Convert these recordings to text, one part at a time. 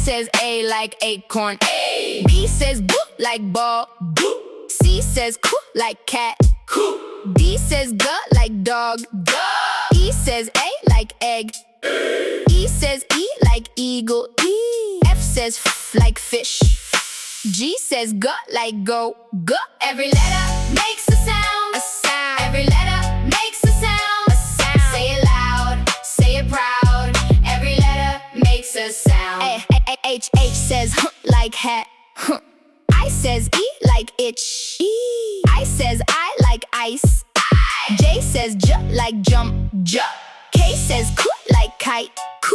says A like acorn. A. B says B like ball. B. C says K like cat. K. D says G like dog. G. E says A like egg. E says E like eagle. E. F says F like fish. G says G like go. G. Every letter makes a sound. A sound. Every letter makes a sound. A sound. Say it loud. Say it proud. Every letter makes a sound. H says H like hat. H. I says E like itch. E. I says I like ice. I. J says J like jump. J. K says K like kite. K.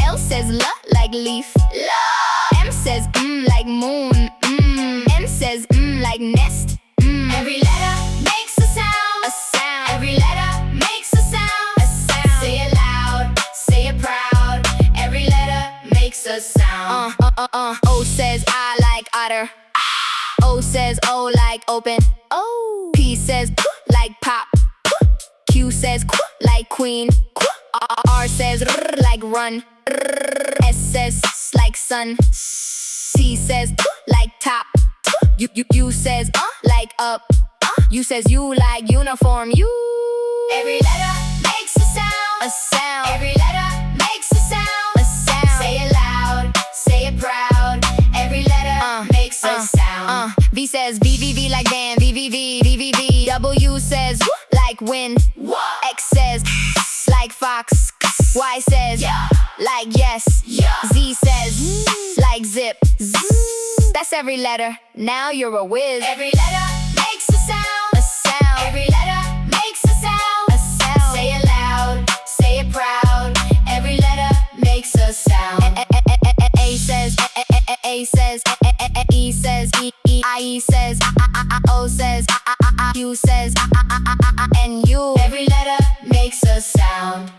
L says L like leaf. L. M says like moon. N says like nest. Every letter makes a sound. A sound. Every letter makes a sound. A sound. Say it loud. Say it proud. Every letter makes a sound. O says I like otter. O says O like open. O. P says P like pop. P. Q says Q like queen. Q. R says R like run. R. S says S like sun. T says T like top. U says like up. U says you like uniform. U. Every letter makes a sound. A sound. Every letter makes a sound. A sound. Say it loud. Say it proud. Every letter makes a sound. V says V like van. V. W says like win. X says like fox. Y says like yes. Z says like zip. That's every letter. Now you're a whiz. Every letter makes a sound. A sound. Every letter makes a sound. A sound. Say it loud. Say it proud. Every letter makes a sound. A says A says E says E. I says O says Q says and U. Every letter makes a sound.